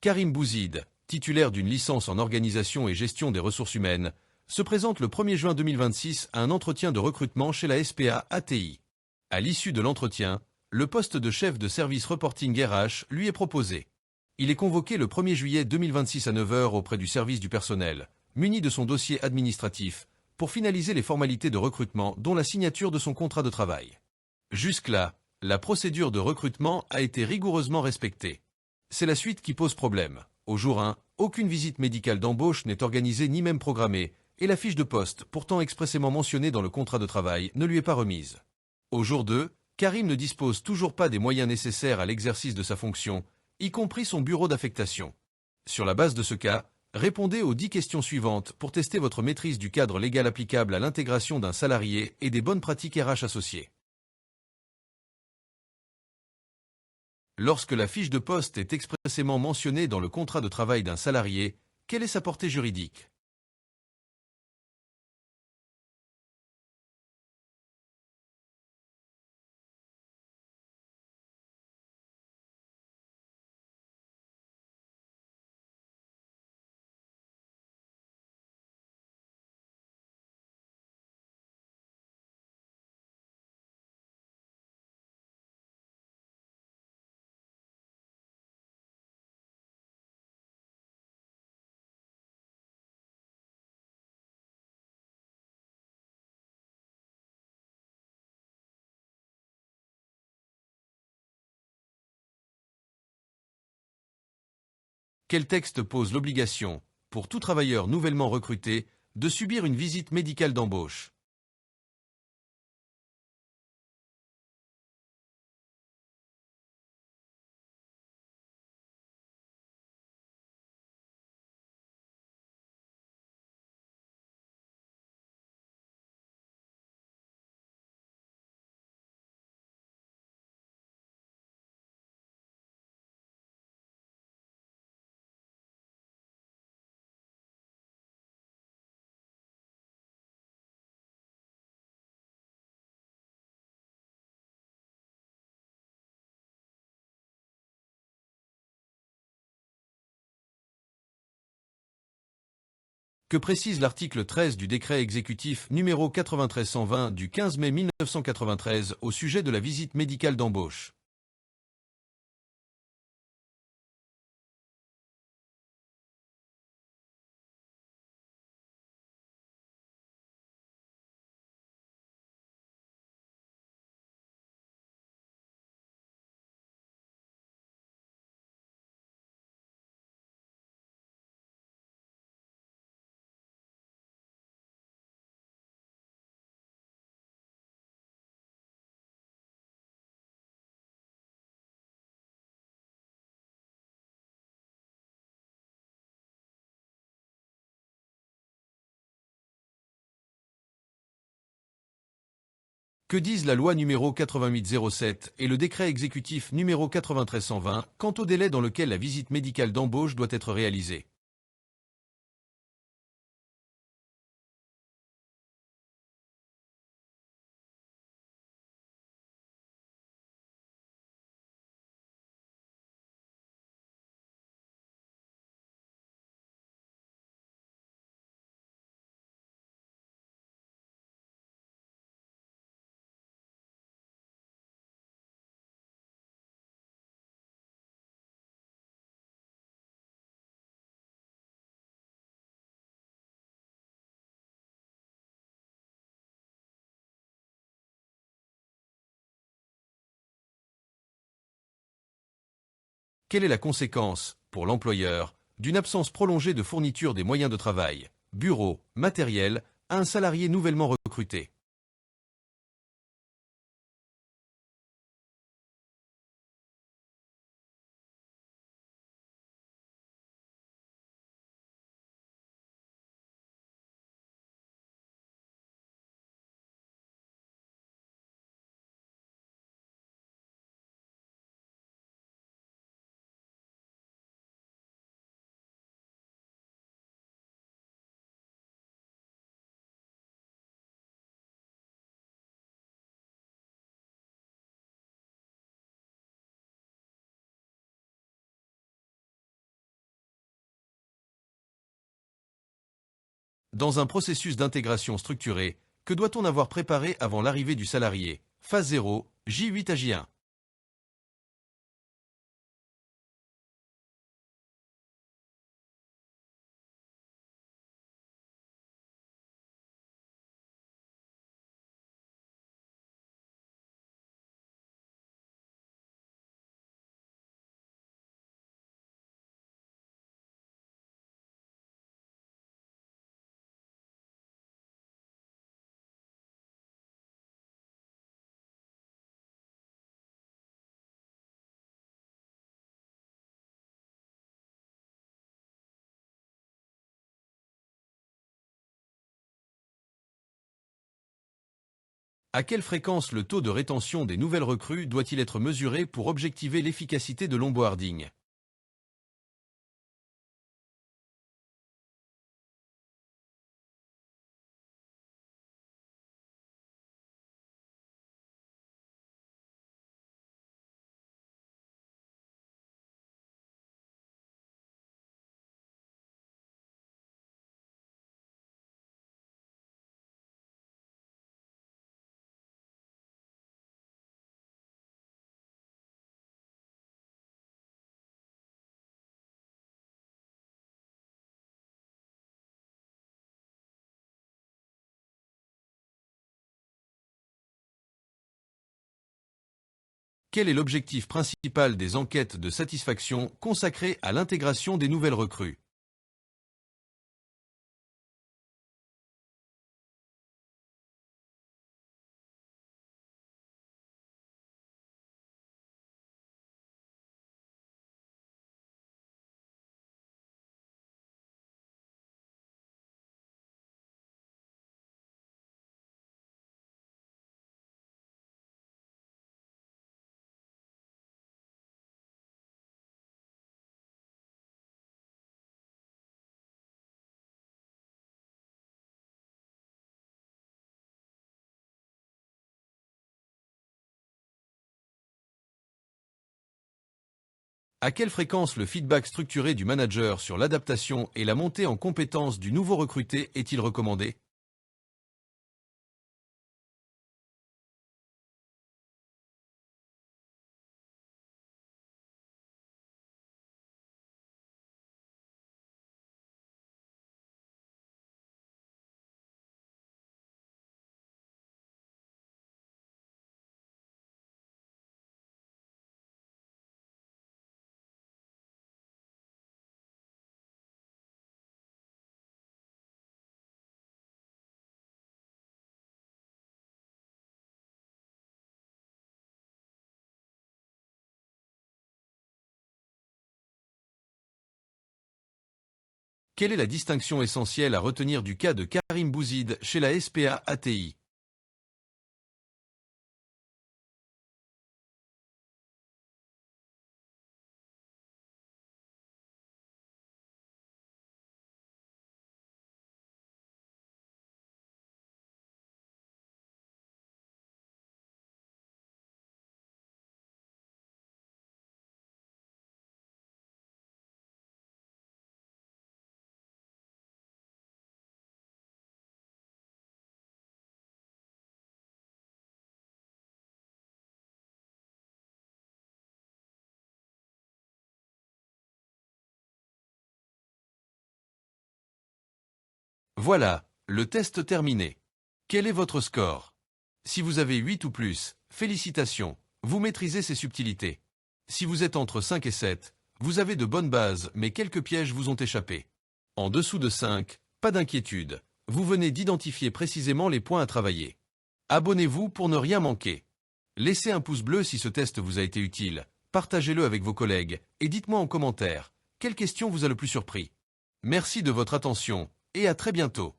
Karim Bouzid, titulaire d'une licence en organisation et gestion des ressources humaines, se présente le 1er juin 2026 à un entretien de recrutement chez la SPA ATI. À l'issue de l'entretien, le poste de chef de service reporting RH lui est proposé. Il est convoqué le 1er juillet 2026 à 9 h auprès du service du personnel, muni de son dossier administratif, pour finaliser les formalités de recrutement dont la signature de son contrat de travail. Jusque-là, la procédure de recrutement a été rigoureusement respectée. C'est la suite qui pose problème. Au jour 1, aucune visite médicale d'embauche n'est organisée ni même programmée, et la fiche de poste, pourtant expressément mentionnée dans le contrat de travail, ne lui est pas remise. Au jour 2, Karim ne dispose toujours pas des moyens nécessaires à l'exercice de sa fonction, y compris son bureau d'affectation. Sur la base de ce cas, répondez aux 10 questions suivantes pour tester votre maîtrise du cadre légal applicable à l'intégration d'un salarié et des bonnes pratiques RH associées. Lorsque la fiche de poste est expressément mentionnée dans le contrat de travail d'un salarié, quelle est sa portée juridique? Quel texte pose l'obligation, pour tout travailleur nouvellement recruté, de subir une visite médicale d'embauche? Que précise l'article 13 du décret exécutif numéro 93-120 du 15 mai 1993 au sujet de la visite médicale d'embauche? Que disent la loi numéro 8807 et le décret exécutif numéro 93-120 quant au délai dans lequel la visite médicale d'embauche doit être réalisée? Quelle est la conséquence, pour l'employeur, d'une absence prolongée de fourniture des moyens de travail, bureau, matériel, à un salarié nouvellement recruté? Dans un processus d'intégration structuré, que doit-on avoir préparé avant l'arrivée du salarié? Phase 0, J8 à J1. À quelle fréquence le taux de rétention des nouvelles recrues doit-il être mesuré pour objectiver l'efficacité de l'onboarding? Quel est l'objectif principal des enquêtes de satisfaction consacrées à l'intégration des nouvelles recrues? À quelle fréquence le feedback structuré du manager sur l'adaptation et la montée en compétences du nouveau recruté est-il recommandé? Quelle est la distinction essentielle à retenir du cas de Karim Bouzid chez la SPA ATI? Voilà, le test terminé. Quel est votre score? Si vous avez 8 ou plus, félicitations, vous maîtrisez ces subtilités. Si vous êtes entre 5 et 7, vous avez de bonnes bases mais quelques pièges vous ont échappé. En dessous de 5, pas d'inquiétude, vous venez d'identifier précisément les points à travailler. Abonnez-vous pour ne rien manquer. Laissez un pouce bleu si ce test vous a été utile, partagez-le avec vos collègues et dites-moi en commentaire, quelle question vous a le plus surpris? Merci de votre attention et à très bientôt.